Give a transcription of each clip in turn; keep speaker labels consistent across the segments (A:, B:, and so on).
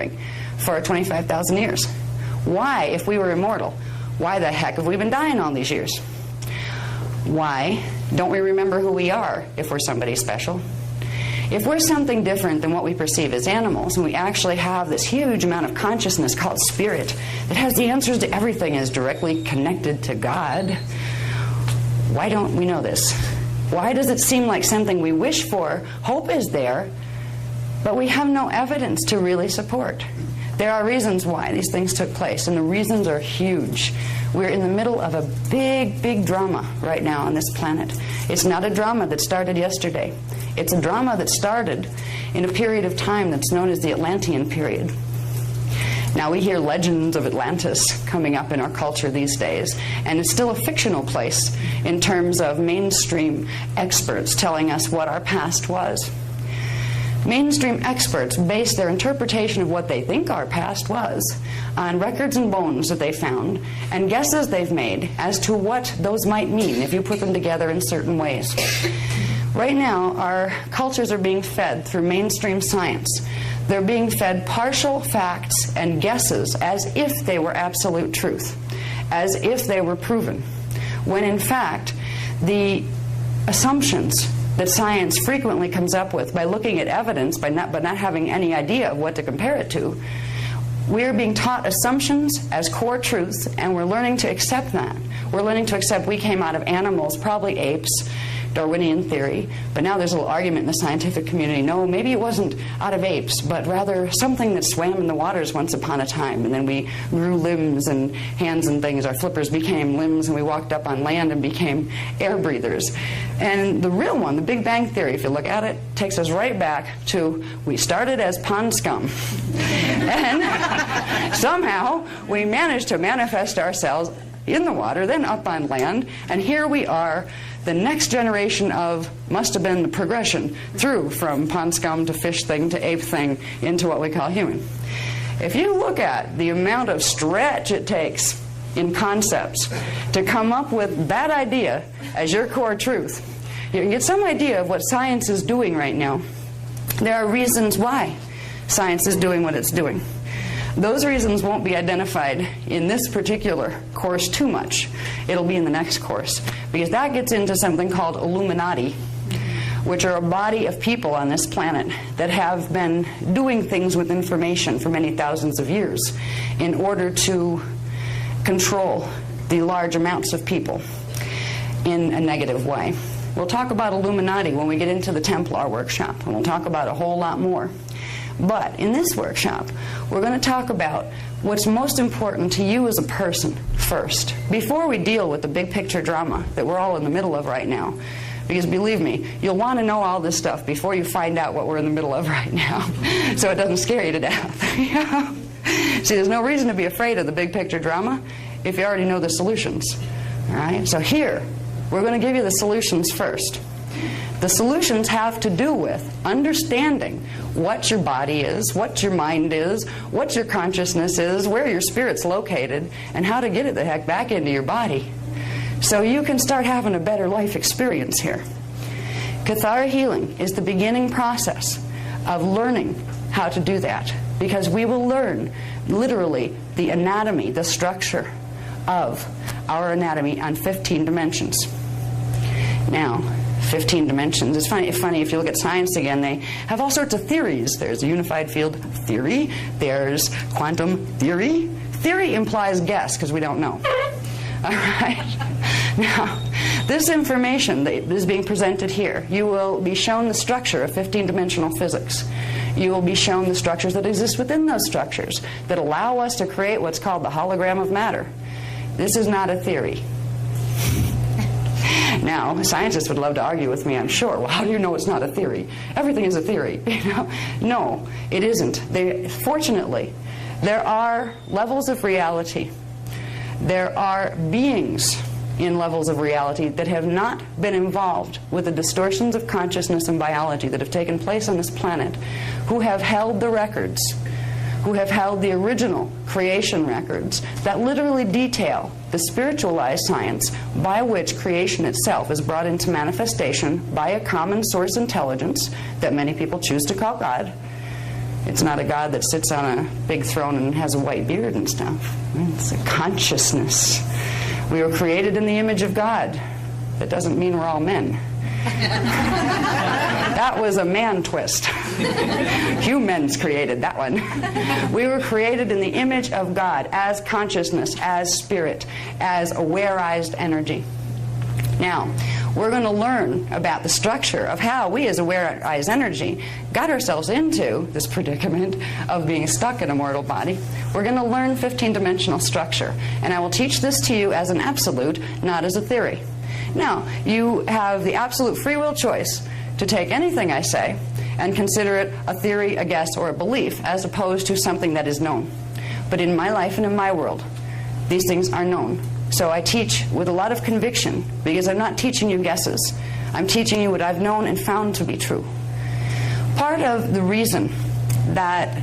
A: wondering for 25,000 years. Why, if we were immortal, why the heck have we been dying all these years? Why don't we remember who we are if we're somebody special? If we're something different than what we perceive as animals, and we actually have this huge amount of consciousness called spirit that has the answers to everything, is directly connected to God, why don't we know this? Why does it seem like something we wish for? Hope is there, but we have no evidence to really support. There are reasons why these things took place, and the reasons are huge. We're in the middle of a big, big drama right now on this planet. It's not a drama that started yesterday. It's a drama that started in a period of time that's known as the Atlantean period. Now, we hear legends of Atlantis coming up in our culture these days, and it's still a fictional place in terms of mainstream experts telling us what our past was. Mainstream experts base their interpretation of what they think our past was on records and bones that they found and guesses they've made as to what those might mean if you put them together in certain ways. Right now, our cultures are being fed through mainstream science. They're being fed partial facts and guesses as if they were absolute truth, as if they were proven, when in fact the assumptions that science frequently comes up with by looking at evidence, but not having any idea of what to compare it to, we're being taught assumptions as core truth, and we're learning to accept that. We're learning to accept we came out of animals, probably apes, Darwinian theory, but now there's a little argument in the scientific community. No, maybe it wasn't out of apes, but rather something that swam in the waters once upon a time, and then we grew limbs and hands and things. Our flippers became limbs, and we walked up on land and became air breathers. And the real one, the Big Bang Theory, if you look at it, takes us right back to we started as pond scum. And somehow we managed to manifest ourselves in the water, then up on land, and here we are, the next generation of, must have been the progression through from pond scum to fish thing to ape thing into what we call human. If you look at the amount of stretch it takes in concepts to come up with that idea as your core truth, you can get some idea of what science is doing right now. There are reasons why science is doing what it's doing. Those reasons won't be identified in this particular course too much. It'll be in the next course, because that gets into something called Illuminati, which are a body of people on this planet that have been doing things with information for many thousands of years in order to control the large amounts of people in a negative way. We'll talk about Illuminati when we get into the Templar workshop, and we'll talk about a whole lot more. But in this workshop, we're going to talk about what's most important to you as a person first, before we deal with the big picture drama that we're all in the middle of right now. Because believe me, you'll want to know all this stuff before you find out what we're in the middle of right now, so it doesn't scare you to death. See, there's no reason to be afraid of the big picture drama if you already know the solutions. All right? So here, we're going to give you the solutions first. The solutions have to do with understanding what your body is, what your mind is, what your consciousness is, where your spirit's located, and how to get it the heck back into your body so you can start having a better life experience here. Kathara healing is the beginning process of learning how to do that, because we will learn literally the anatomy, the structure of our anatomy on 15 dimensions. Now, 15 dimensions. It's funny if you look at science again, they have all sorts of theories. There's a unified field theory. There's quantum theory. Theory implies guess, because we don't know. All right? Now, this information that is being presented here, you will be shown the structure of 15-dimensional physics. You will be shown the structures that exist within those structures that allow us to create what's called the hologram of matter. This is not a theory. Now, scientists would love to argue with me, I'm sure. Well, how do you know it's not a theory? Everything is a theory. No, it isn't. Fortunately, there are levels of reality. There are beings in levels of reality that have not been involved with the distortions of consciousness and biology that have taken place on this planet, who have held the records, who have held the original creation records that literally detail the spiritualized science by which creation itself is brought into manifestation by a common source intelligence that many people choose to call God. It's not a God that sits on a big throne and has a white beard and stuff. It's a consciousness. We were created in the image of God. That doesn't mean we're all men. That was a man twist. Humans created that one. We were created in the image of God, as consciousness, as spirit, as awareized energy. Now, we're going to learn about the structure of how we as awareized energy got ourselves into this predicament of being stuck in a mortal body. We're going to learn 15-dimensional structure, and I will teach this to you as an absolute, not as a theory. Now, you have the absolute free will choice to take anything I say and consider it a theory, a guess, or a belief, as opposed to something that is known. But in my life and in my world, these things are known. So I teach with a lot of conviction, because I'm not teaching you guesses. I'm teaching you what I've known and found to be true. Part of the reason that,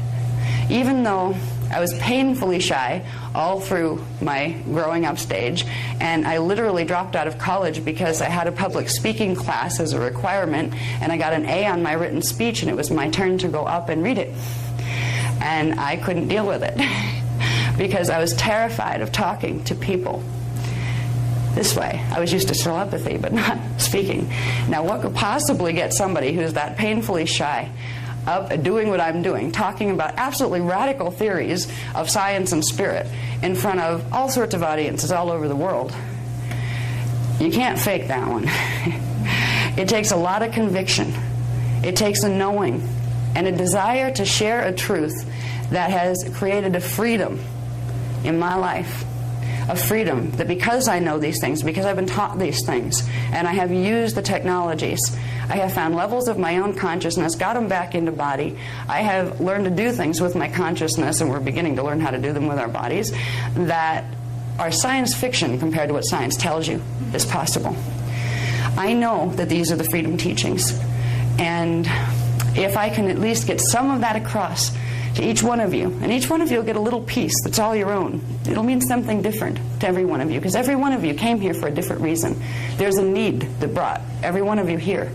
A: even though I was painfully shy all through my growing up stage, and I literally dropped out of college because I had a public speaking class as a requirement, and I got an A on my written speech, and it was my turn to go up and read it. And I couldn't deal with it because I was terrified of talking to people this way. I was used to telepathy, but not speaking. Now, what could possibly get somebody who's that painfully shy up doing what I'm doing, talking about absolutely radical theories of science and spirit in front of all sorts of audiences all over the world? You can't fake that one. It takes a lot of conviction. It takes a knowing and a desire to share a truth that has created a freedom in my life. A freedom that, because I know these things, because I've been taught these things, and I have used the technologies, I have found levels of my own consciousness, got them back into body. I have learned to do things with my consciousness, and we're beginning to learn how to do them with our bodies, that are science fiction compared to what science tells you is possible. I know that these are the freedom teachings, and if I can at least get some of that across to each one of you, and each one of you will get a little piece that's all your own. It'll mean something different to every one of you, because every one of you came here for a different reason. There's a need that brought every one of you here,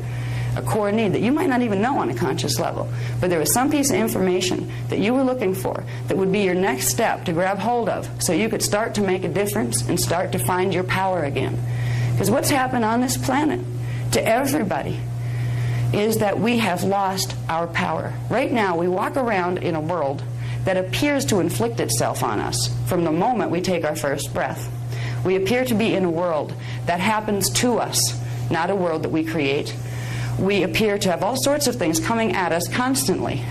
A: a core need that you might not even know on a conscious level, but there was some piece of information that you were looking for that would be your next step to grab hold of, so you could start to make a difference and start to find your power again. Because what's happened on this planet to everybody is that we have lost our power. Right now, we walk around in a world that appears to inflict itself on us from the moment we take our first breath. We appear to be in a world that happens to us, not a world that we create. We appear to have all sorts of things coming at us constantly.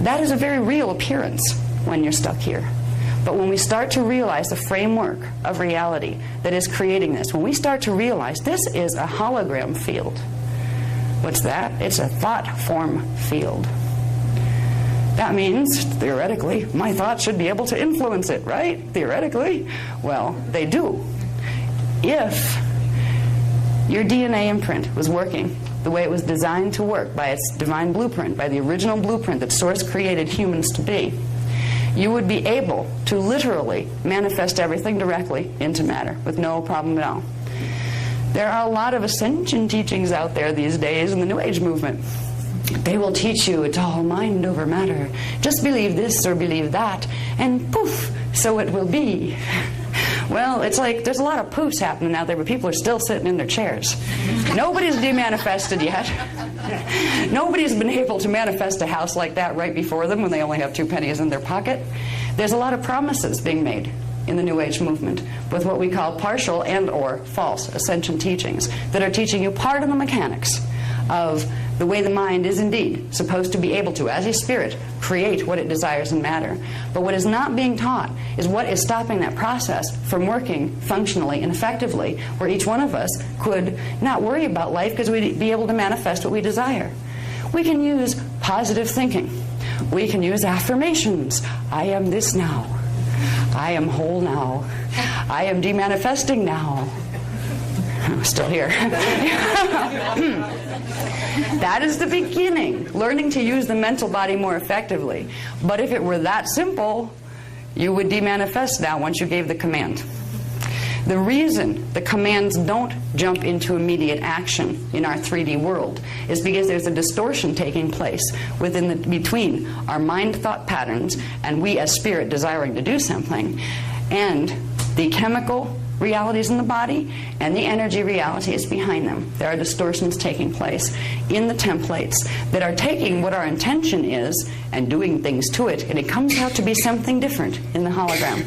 A: That is a very real appearance when you're stuck here. But when we start to realize the framework of reality that is creating this, when we start to realize this is a hologram field. What's that? It's a thought form field. That means, theoretically, my thoughts should be able to influence it, right? Theoretically. Well, they do. If your DNA imprint was working the way it was designed to work by its divine blueprint, by the original blueprint that Source created humans to be, you would be able to literally manifest everything directly into matter with no problem at all. There are a lot of ascension teachings out there these days in the New Age movement. They will teach you it's all mind over matter. Just believe this or believe that, and poof, so it will be. Well, it's like there's a lot of poofs happening out there, but people are still sitting in their chairs. Nobody's demanifested yet. Nobody's been able to manifest a house like that right before them when they only have 2 pennies in their pocket. There's a lot of promises being made in the New Age movement with what we call partial and or false ascension teachings that are teaching you part of the mechanics of the way the mind is indeed supposed to be able to, as a spirit, create what it desires in matter. But what is not being taught is what is stopping that process from working functionally and effectively, where each one of us could not worry about life because we'd be able to manifest what we desire. We can use positive thinking. We can use affirmations. I am this now. I am whole now. I am demanifesting now. I'm still here. That is the beginning, learning to use the mental body more effectively. But if it were that simple, you would demanifest now once you gave the command. The reason the commands don't jump into immediate action in our 3D world is because there's a distortion taking place between our mind thought patterns and we as spirit desiring to do something, and the chemical realities in the body and the energy realities behind them. There are distortions taking place in the templates that are taking what our intention is and doing things to it, and it comes out to be something different in the hologram.